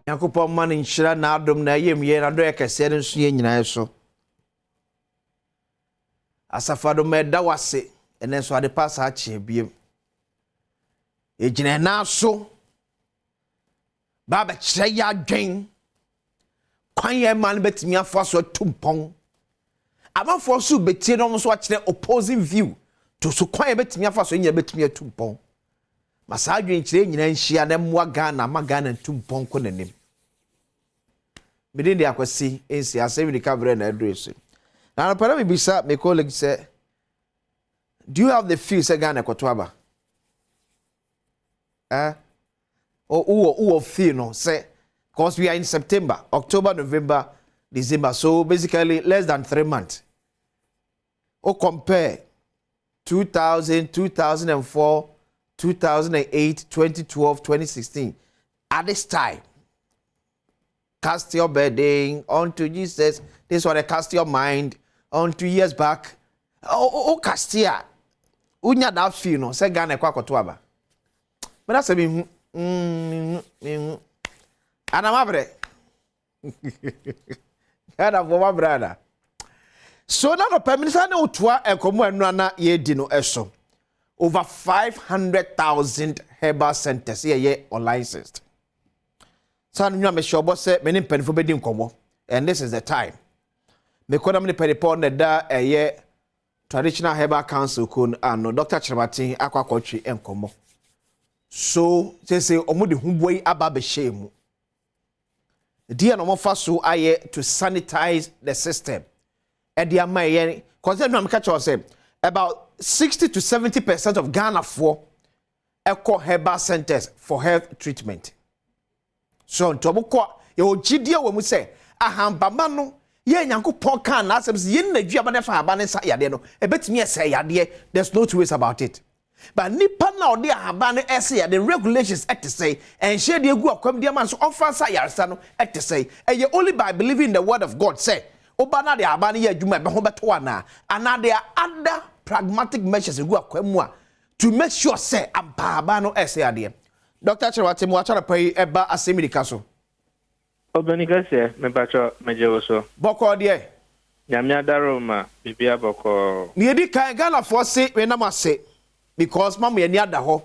Yakupon man in Shira na Adom na yem ye na do ye kese no so ye nyina so. Asafado me da wase ene so ade pass ha che biem. E gina na so. Ba ba kire ya dwen. Kwan ye man betimi afo so tumpon. Amafo so betie no so akire opposing view. To so kwan ye betimi afo so nya betimi atumpon. Masa adwen kire nyina nhia na mwa Ghana ma Ghana tumpon ko nanim. Midin de akwasi ensi Asem recovery na address. Now para me bisa my colleague say, do you have the feel say Ghana kwatwaba? Or feel no say because we are in September, October, November, December, so basically less than 3 months. Or compare 2000, 2004, 2008, 2012, 2016 at this time. Cast your bedding onto Jesus. This one, cast your mind on 2 years back. Cast here. Unya that feel no. Say Ghana kwa kotuaba. But that's a me. Anamabre. Ada for brother. So now the permission no toa ekomo enu na ye di no eso. Over 500,000 herbal centers here unlicensed. So now me sure boss say many penfo be din komo. And this is the time. Me koda me peripon da traditional herbal council kun ano Dr. Chiramatin akwakwatwi enkomo. So say omo de huboyi aba be shame. Dia no mo fa so aye to sanitize the system. E dia maye cause no am catch us say about 60 to 70% of Ghana for eco herbal centers for health treatment. So ntobukwa ye ogidie wo mu say ahambama no ye nyankopon kan na asem ye na duaba ne fa haba ne sa yade no e betimi ese yade. There's no two ways about it. But nipa na odi ahaba ne ese yade regulations et say and share de egu akwam de man so offer sa yaresa no et say e only by believing in the word of God say oba na de ahaba ne ye adwuma be ho beto ana there are other pragmatic measures egu akwam a to make sure say ahaba no ese yade. Dr. Chiramatin mo acha pay eba Asem so. Obenika se me bacho mejewo so. Boko de. Nyame adaro ma bibia boko. Ni edi kan Ghana for say we na mase because mama ye ni ada ho.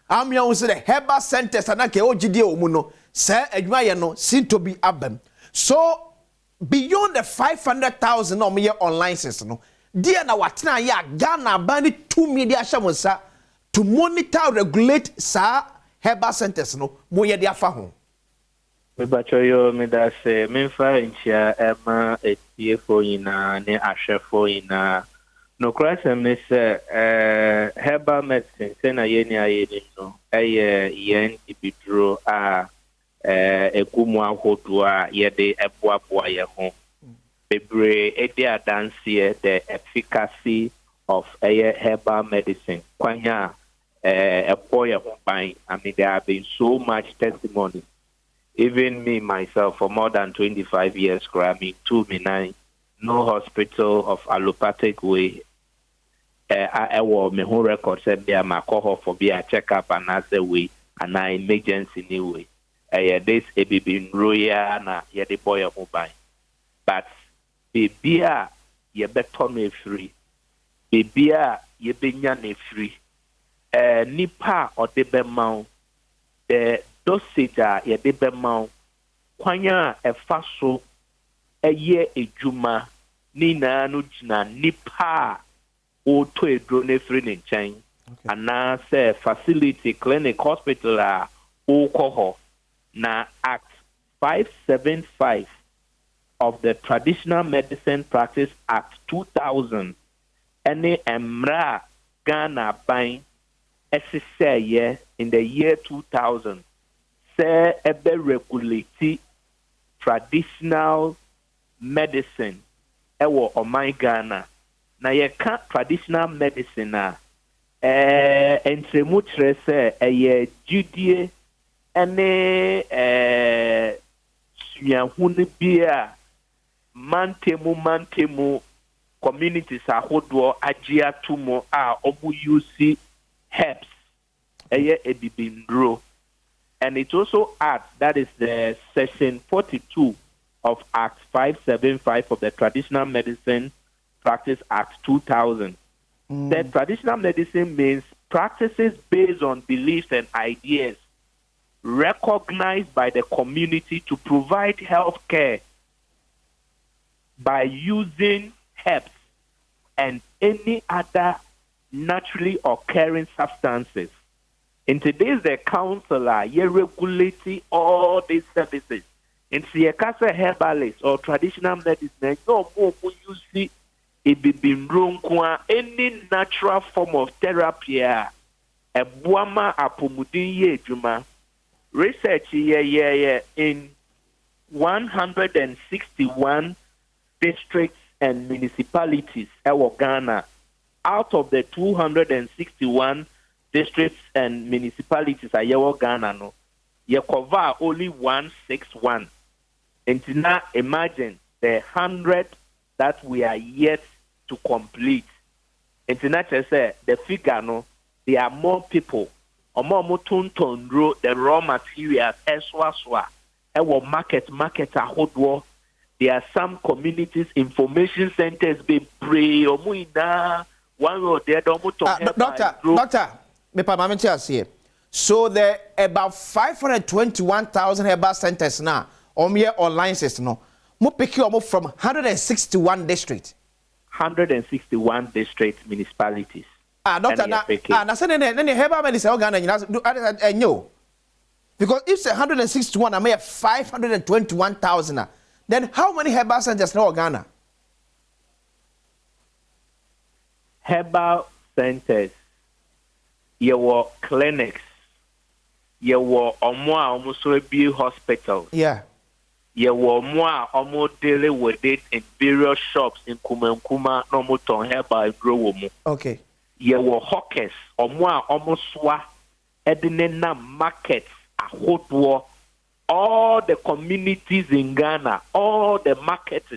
Am ya say the herbal centers anake ogide omu no say adwuma ye no seem to be abem. So beyond the 500,000 no me online license no dia na watena ya Ghana bani 2 media shamonsa to monitor regulate sa herbal centers no mo ye dia fa ho. Me bacho yo me da se me fa nchia ema etiefo ina ne ahwefo ina no krasem ne se herbal medicine se na ye ni aye ni no eye yen ibidro a ekumu ahodo a ye de eboaboa ye ho bebre edi adanse the efficacy of herbal medicine kwanya epoye ho ban. I mean there have been so much testimony. Even me myself for more than 25 years cramming 2 no hospital of allopathic way I will me who record said be my cohort for be a checkup and as a way and an emergency anyway. This a be royal na ye the boy of mobile. But baby ye better me free. Baby ye be nyane free. Nipa or the bemau the dosage ye de bemau kwanya efa so eye ejuma ni na no gina nipa o to edro ne free ne nchen ana say facility clinic hospital o koho na Act 575 of the Traditional Medicine Practice Act 2000 any emra Ghana ban SSA in the year 2000 say ebe regulate traditional medicine ewo oman Ghana na ye ka traditional medicine a entremu kire say eye judie ene suahunu bia mantemu communities ahodo agia tumo a obu use herbs eye ebibindro and it also adds, that is the section 42 of Act 575 of the Traditional Medicine Practice Act 2000. The traditional medicine means practices based on beliefs and ideas recognized by the community to provide health care by using herbs and any other naturally occurring substances. In today's the council, you regulate all these services. In the herbalist or traditional medicine, no more use any natural form of therapy. Badwam apomudin ye juma. Research in 161 districts and municipalities in Ghana. Out of the 261 districts and municipalities in Ghana, no, you cover only 161. And now imagine the 100 that we are yet to complete. And now say the figure, no, there are more people. The raw materials, market there are some communities, information centers be pray or one or the Doctor, so there are about 521,000 herbal centers now on your online system. No, mo pick you from 161 districts. 161 districts, municipalities. Doctor, na say the herbal medicine organ no. Because if it's 161, I may have 521,000. Then how many herbal centers in Ghana? Herbal centers, your clinics, your almost hospitals. Yeah. Your almost dealing with it in various shops in Kuma, no more herbal grow. Okay. Your hawkers, almost swa, edinena markets, all the communities in Ghana, all the markets,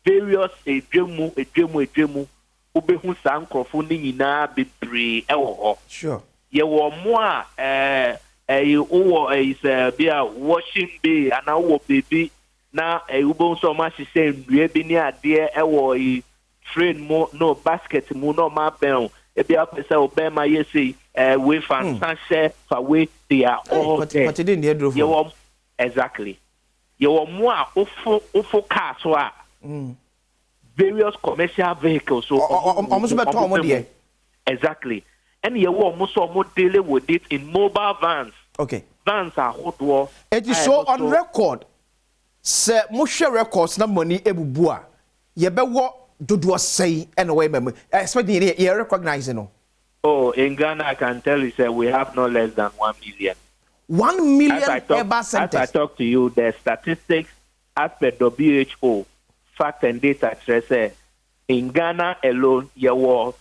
various ejemu, ubehu sankrofuni ina bibri ewo. Sure. Ye wo mo is be washing bay and our baby na ubon so much say ndue bi ni ade ewo train mo no basket mo no ma ben e be apesa obema ye say we fan share for we they are all but didn't they drove exactly ye wo mo ofo car so various commercial vehicles so almost about Tom exactly and ye wo almost dealing with it in mobile vans. Okay. Vans are hot war. It is so on record. Sir, Moshe records na money ebubua. Ye be what do say anyway, expecting you recognizing no. Oh, in Ghana, I can tell you, sir, we have no less than 1 million. 1 million as I talk to you, the statistics as per WHO, fact and data, say, in Ghana alone, there was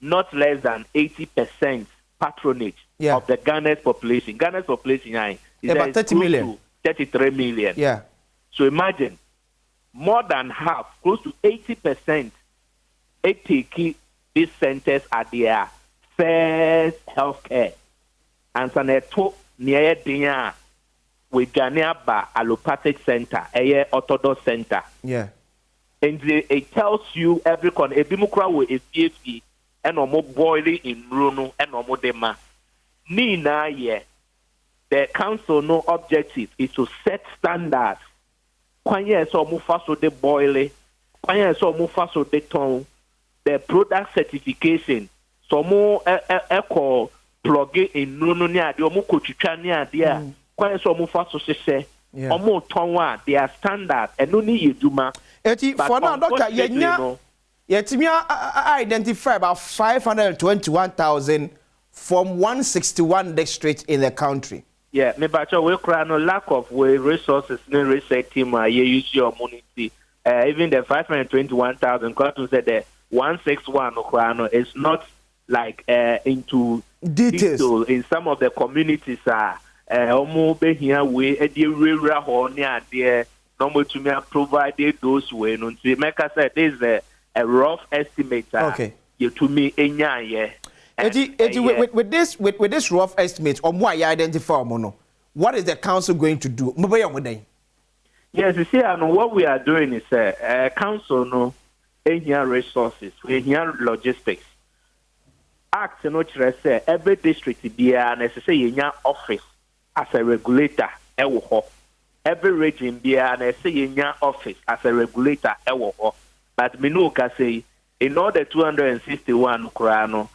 not less than 80% patronage of the Ghana's population. Ghana's population is about 30 million. 33 million. Yeah. So imagine, more than half, close to 80%, take these centers are their first healthcare. And so they took near Dinya with Ghana allopathic center, a orthodox center. Yeah. And it tells you every con a bimukra with a PhD and no boiling in Bruno and no dema. Nina, yeah. The council no objective is to set standards. Kwanye so mufaso de boile, kwanye so mufaso de ton, the product certification, so mo echo plug in no ni ade omo kochicha ni ade kwanye so mufaso sese, omo ton wa their standard and no ni yeduma. Eti for now doctor yetimi identify about 521,000 from 161 districts in the country. Yeah, me bacho we cry no lack of resources, no research team, you use your community. Even the 521,000, Cotton said the 161 no is not like into detail in some of the communities. Omo be here we rural honia there. Number to me provided those way. No, to make us say this is a rough estimate. Okay. You to me with this rough estimate, why you identify mono? what is the council going to do? Yes, you see, and what we are doing is council no here resources, we here logistics. Act no say every district be necessary office as a regulator. Every region be necessary office as a regulator. But me no can say in all the 261 krano,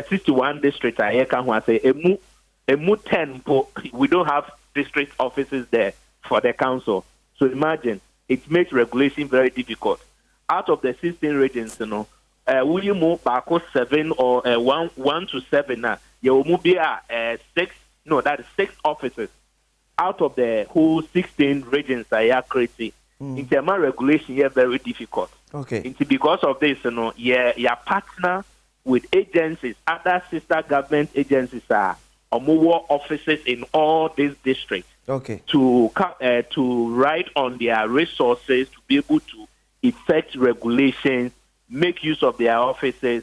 61 districts I can say emu 10 we don't have district offices there for the council. So imagine it makes regulation very difficult. Out of the 16 regions, will you move back 7 or 1 to 7 now? You will move here 6. No, that is 6 offices out of the whole 16 regions I are creating. In terms of regulation, here very difficult. Okay. It's because of this, you partner with agencies, other sister government agencies are more offices in all these districts. Okay. To ride on their resources to be able to effect regulations, make use of their offices,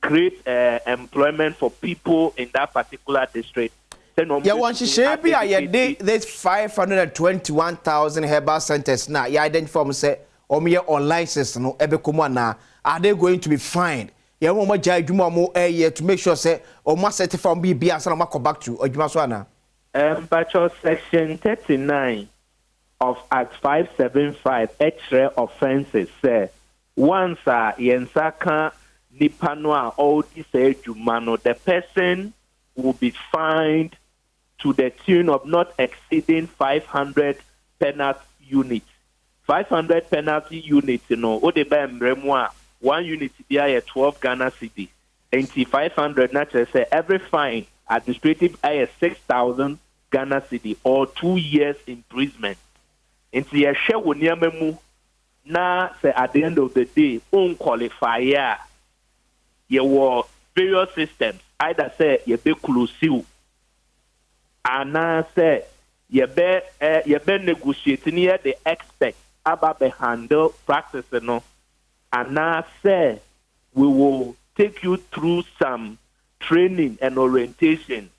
create employment for people in that particular district. Yeah, once you say there's 521,000 herbal centers now. You identify say online system now. Are they going to be fined? Yeah, one to make sure say certify BBS and come back to Ojuma. But section 39 of Act 575 extra offenses say once yensaka nipanoa all this ejumano, the person will be fined to the tune of not exceeding 500 penalty units. 500 penalty units, one unit be 12 Ghana cedi. And 500 naturally say every fine administrative 6,000 Ghana cedi or 2 years imprisonment. And you share with Niamemu now say at the end of the day, unqualified. You were various systems. Either say you be close and now say you be negotiating here the expect about the handle practice and now say we will take you through some training and orientation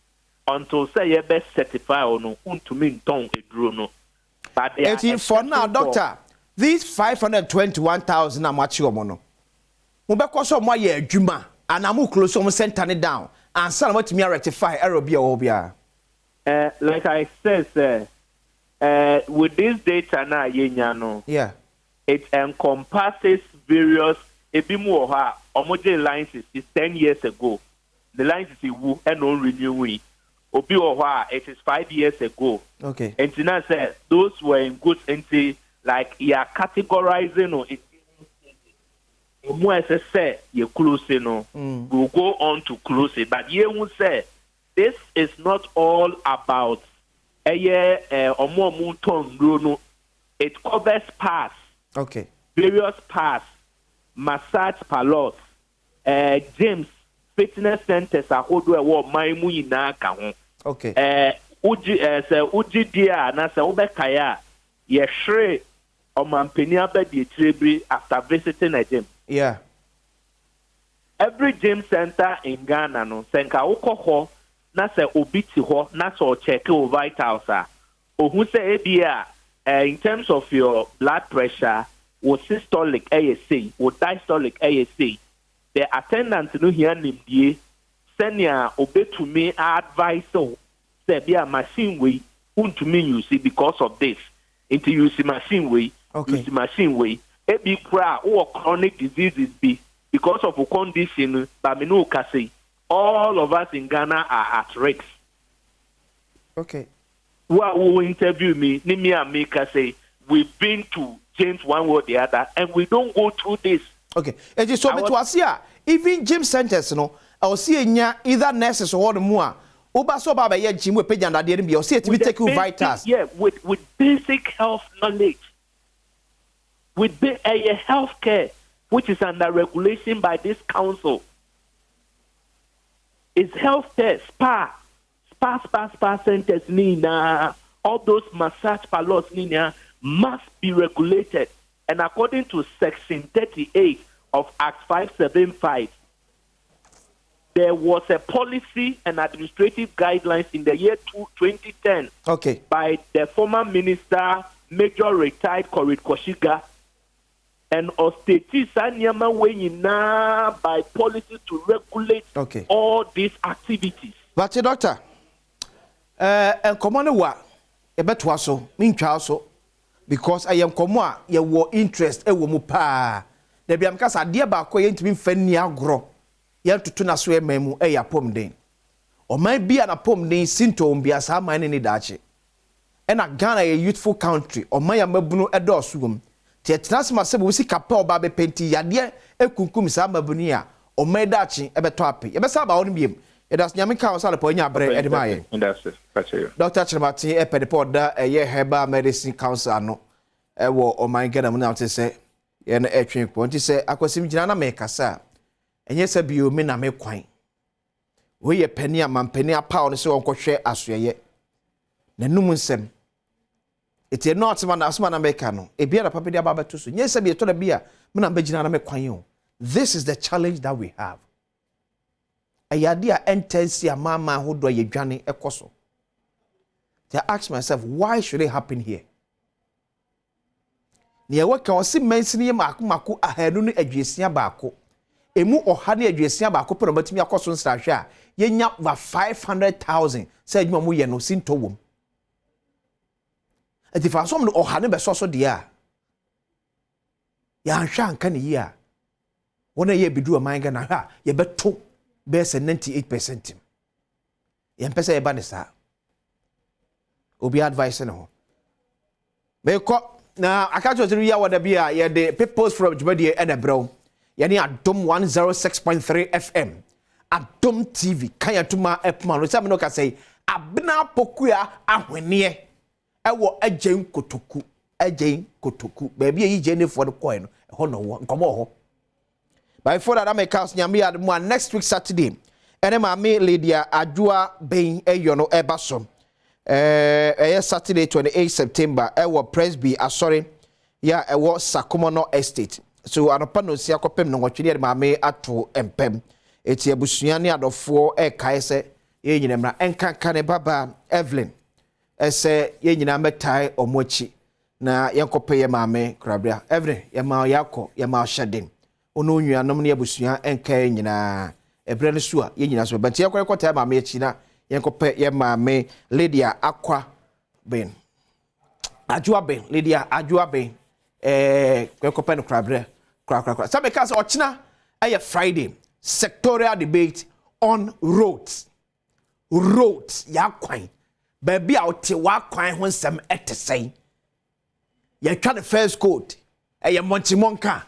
until say you be certified or no untumin ton edruno. But for now, doctor, these 521,000 are much mono. Mubeko my ye juma and amu close some center down and some what me rectify error be obia. Like I said, with this data now, yeah, it encompasses various ebimuoha omoje licenses is 10 years ago. The license is woo and no renewing. Obi it is 5 years ago. Okay. And Tina said those were in good entity, like you are categorizing or it. More as I say, you close we'll go on to close it. But you will say this is not all about a year or more moon. It covers pass. Okay. Various pass, massage parlors, gyms, fitness centers are hold where maimu ina ka. Okay. Uji dia na se ubekaya ye shre o mampeni abedi etrebri after visiting a gym. Yeah. Every gym center in Ghana no senka uko na se obiti ho na so check your vitals ohun say ebia in terms of your blood pressure or systolic ASA or diastolic ASA the attendant no here nimdie senior obetumi advice so say be a machine way untumi use because of this into use machine way use machine way e be kra or chronic diseases be because of a condition but me no can say all of us in Ghana are at risk. Okay. What will interview me, Nimi and me can say we've been to James one way or the other and we don't go through this. Okay. It is so much was here. Even gym centers, I will see either nurses or more. Oba so baba ye gym we pay and there be or see it to take you vitals. Yeah, with basic health knowledge. With health care which is under regulation by this council. It's health care, spa centers nina, all those massage parlors nina must be regulated. And according to section 38 of Act 575, there was a policy and administrative guidelines in the year 2010 by the former minister, Major Retired Korit Koshiga, and Osteti Sanyama Wayina by policy to regulate all these activities. But doctor, and common wa a better so, mean so, because I am comma, ye war interest a woman pa. There be a cast a dear back way to be fennia grow. You have to turn us where memu a pom day. Or might be an apom day symptom be as how mine in dache. And a Ghana a youthful country, or my mabuno a dorsum. Tietras myself will see capel baby penty, ya dear a cucum sama bunia, or my dachi a betopi. A bessa about him. It has Yamika was upon your bread at my end. Dr. Chamati, a pedipod, a year herbal medicine council, no. A war or my get now to say, and a train point to say, I was him Jana make a sir. And yes, a beau men are make quine. We a penny a man penny a pound so uncle share as ye. The numun sem. It's a not man as man Americano. A beer a papadia babatus. Yes, I be a total beer. Mena Bejana make quine. This is the challenge that we have. A yadia intense mama who do a journey a coso. I ask myself, why should it happen here? Near what can I see mentioning Maku ahead on a Jesia Bako. Emu ohane adwesi abako pere batimi akoso nsrahwe a yenya va 500,000 say adwuma mu ye no sinto wom ati fa so mo ohane be so de a ya hwa anka ne yi a wona ye bidu amanga na ha ye beto be 98% ye mpesa ye ba ne sa obi advice ne ho me ko na akacho tiri ya wada bia ye de peoples from Jumadi and Ebro yani Adom 106.3 FM Adom TV kaya tuma epma no say no ka say abna pokua ahwene ewo agen kotoku ba bia yi je ne for the coin ho no wo nkomo ho by for that make house nyame admo next week Saturday ene ma me Lydia Adwoa ben eyono ebasom Saturday 28 September ewo Presby asori ya ewo Sakomono Estate so anopa no sia kopem no nwotwe de maame ato empem eti abusua ne adofo kae se ye nyina mra enkanka ne baba Evelyn ese ye nyina metai omochi na yenkope ye maame krabra Evelyn ye ma yakọ ye ma hyeden ono nuanom ne abusua enkae nyina ebre ne so a ye nyina so benti yakọ ekota maame achi na yenkope ye maame Lydia Akwa Ben Adwoa Ben Lydia Adwoa Ben yenkope no krabra Some because ochina a Friday sectorial debate on roads ya kwan baby out wa kwan ho sem etesai ya twa the first code e montimonka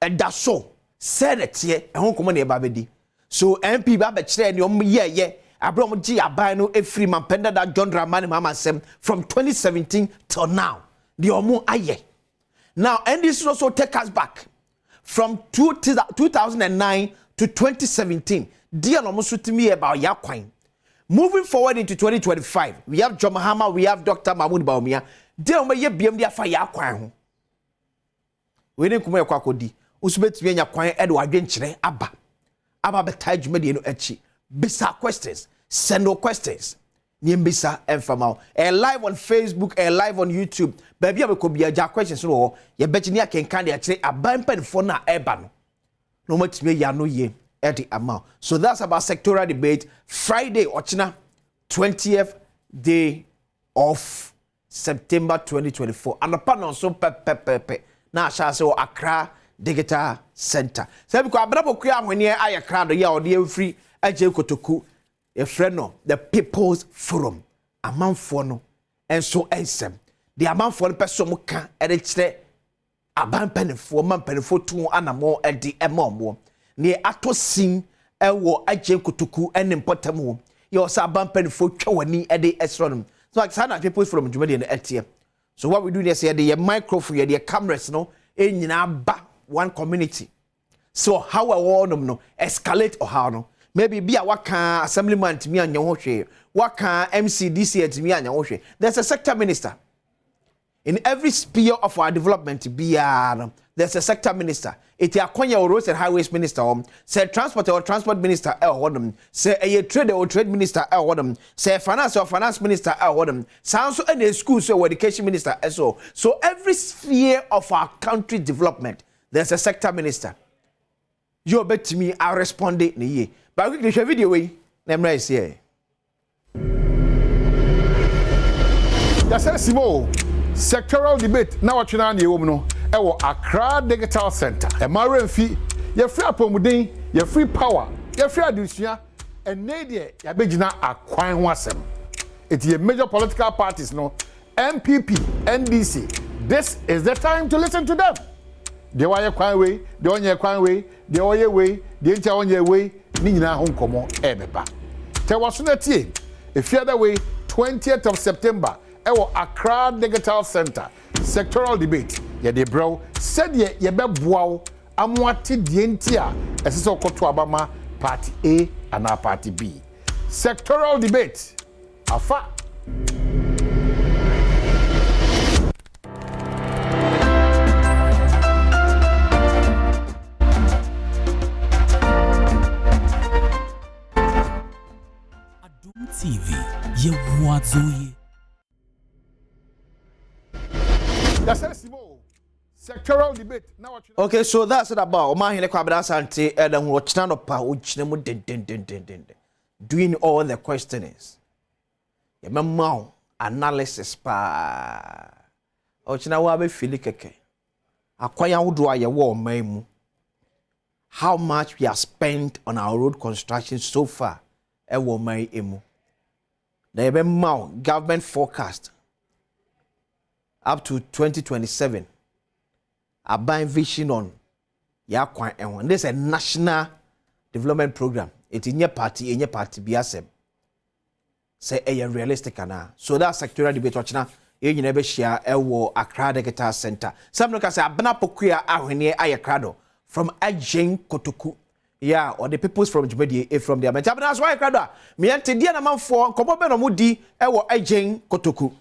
e da so senate e ho komo na e ba bedi so MP ba be kire ne om ye abrom gi aban no e free man penda da John Dramani mama sem from 2017 till now the omo aye now and this also take us back from 2009 to 2017, dear almost to me about Yakwain. Moving forward into 2025, we have John Mahama, we have Dr. Mahmoud Baumia. Dear me ye BMD for Yakwain. We didn't come here kwakodi. Usubet me Yakwain Edward Genchre Abba. Abba betaj me no echi. Bisa questions, send no questions. Nimbisa and Famal. Live on Facebook, live on YouTube. Baby, I could be a questions. No, you bet you can candy actually a bumpen for na eban. No much me ya no ye at the amount. So that's about sectoral debate. Friday, Ochina, 20th day of September 2024. And the panel so pepe. Now, shall say Accra Digital Center. So because I'm not when you are Accra, the year free, Ajay Kotoku. A friend no, the People's Forum, a man for no, and so Asem. The amount for the person who can edit a ban penny for man penny for 2 and more at the more. Near Ato Sing, a war a Kutuku and important more. You also a ban penny for Chowani at the astronomy. So I said, people from Jumadi and Etia. So what we do is here, the microphone, the cameras, no, in one community. So how I want them no escalate or how no. Maybe be a waka assemblyman to me and your waka MCDC to me and your there's a sector minister in every sphere of our development. Be there's a sector minister. Iti akonya or roads and highways minister say transport or transport minister say a trade or trade minister say finance or finance minister sounds so any school so education minister so every sphere of our country development there's a sector minister. You bet to me I responded ni but we can video way nemra is here. That's a small sectoral debate now what you know ewo Accra Digital Center e mare fi ye free apomuden ye free power ye free adusua ene de ya begina akwan ho asem it ye major political parties no MPP NDC this is the time to listen to them de waye kwan we de onye kwan we de oye we de ntia onye we ni nyina ho nkomo ebeba te waso na tie e fiada we 20th of September ewo Accra Digital Center sectoral debate ye de bro said ye be boawo amwate de ntia esese okoto abama party A and party B sectoral debate afa Adom TV ye wazoye. That's a small sectoral debate. Now what you know? Okay, so that's it about Omahine Kwabra Sante and then watch stand up uchnemu den doing all the questionings. Yemma analysis pa. Ochina wa be feel keke. Akwaya wodo aye wo maimu. How much we have spent on our road construction so far? E wo mai emu. The yemma government forecast up to 2027. A buying vision on yakwan and this is a national development program. It in your party be Asem. Say a realistic ana. So that sectorial debate watchna you never share ewo Accra Digital Center. Some look say abana pokuya ahwene ayakrado from Ajeng Kotoku. Yeah, or the peoples from Jumedi from the Abana. That's why Krado. Me ante dia na manfo komo be no mudi ewo Ajeng Kotoku.